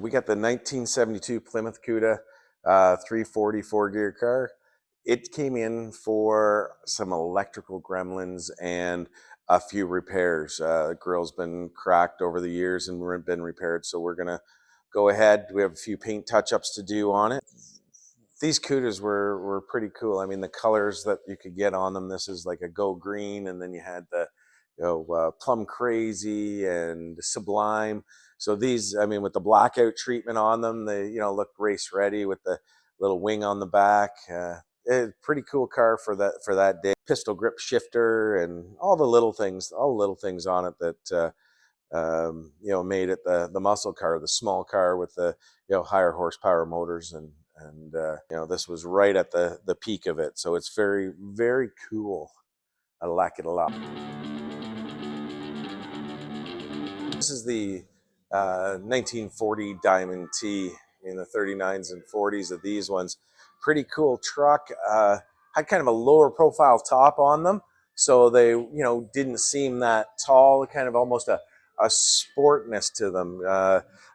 we got the 1972 Plymouth CUDA 340 4-gear car. It came in for some electrical gremlins and a few repairs. Grill's been cracked over the years and been repaired, so we're gonna go ahead. We have a few paint touch-ups to do on it. These CUDAs were pretty cool. I mean, the colors that you could get on them, this is like a go green, and then you had the plum crazy and sublime. So these, I mean, with the blackout treatment on them, they look race ready with the little wing on the back. Pretty cool car for that day. Pistol grip shifter and all the little things on it that made it the muscle car, the small car with the higher horsepower motors, and this was right at the peak of it. So it's very, very cool. I like it a lot. This is the 1940 Diamond T in the 39s and 40s of these ones. Pretty cool truck. Had kind of a lower profile top on them, so they didn't seem that tall. Kind of almost a sportness to them.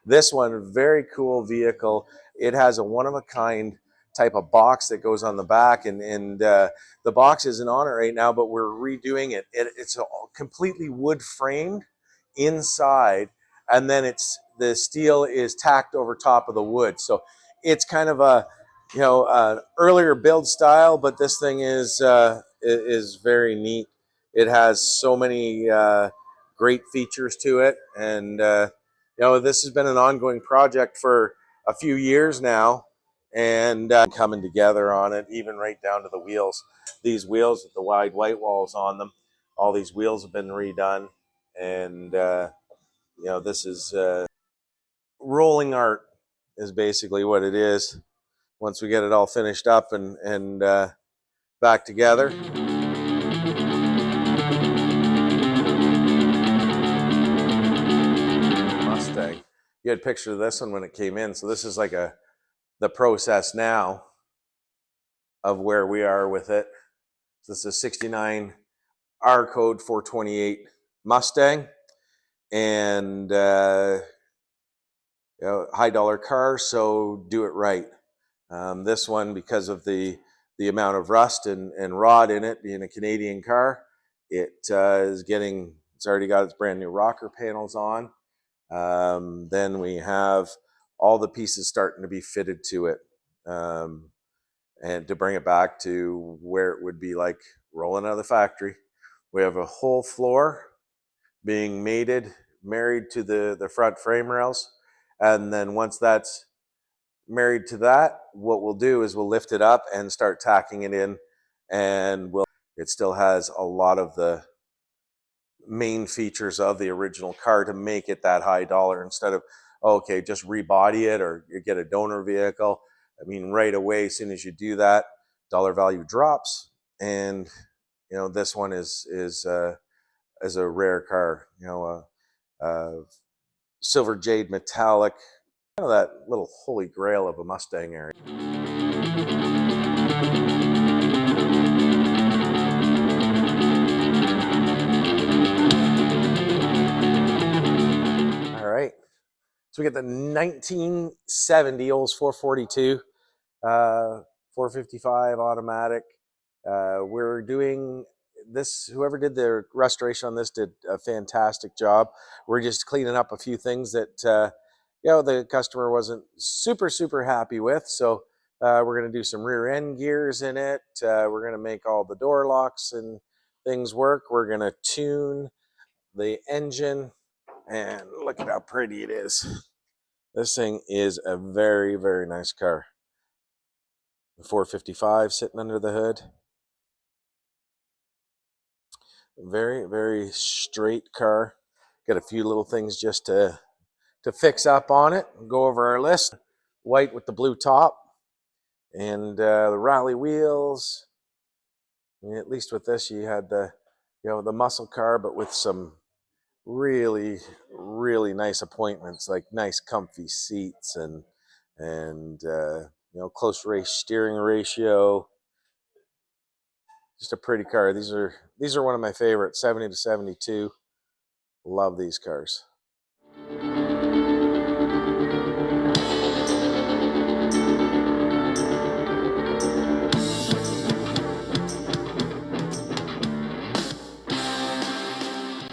This one, very cool vehicle. It has a one-of-a-kind type of box that goes on the back, and the box isn't on it right now, but we're redoing it. It's completely wood framed inside, and then the steel is tacked over top of the wood. So it's kind of a an earlier build style, but this thing is very neat. It has so many great features to it, and this has been an ongoing project for a few years now, and coming together on it, even right down to the wheels. These wheels with the wide white walls on them, all these wheels have been redone, and this is rolling art is basically what it is. Once we get it all finished up and back together. Mustang. You had a picture of this one when it came in, so this is like the process now of where we are with it. So this is a 69 R code 428 Mustang, and high dollar car, so do it right. This one, because of the amount of rust and rot in it, being a Canadian car, it's already got its brand new rocker panels on. Then we have all the pieces starting to be fitted to it, and to bring it back to where it would be like rolling out of the factory. We have a whole floor being married to the front frame rails, and then once that's married to that, what we'll do is we'll lift it up and start tacking it in, and it still has a lot of the main features of the original car to make it that high dollar, instead of just rebody it or you get a donor vehicle. I mean, right away, as soon as you do that, dollar value drops, and this one is a rare car, silver jade metallic, kind of that little holy grail of a Mustang area. All right, so we got the 1970 Olds 442, 455 automatic. We're doing this, whoever did the restoration on this did a fantastic job. We're just cleaning up a few things that the customer wasn't super happy with. So we're going to do some rear end gears in it. We're going to make all the door locks and things work. We're going to tune the engine, and look at how pretty it is. This thing is a very, very nice car. The 455 sitting under the hood. Very, very straight car. Got a few little things just to fix up on it. Go over our list. White with the blue top, and the rally wheels. I mean, at least with this, you had the muscle car, but with some really, really nice appointments, like nice comfy seats and close race steering ratio. Just a pretty car. These are one of my favorites, 70 to 72. Love these cars.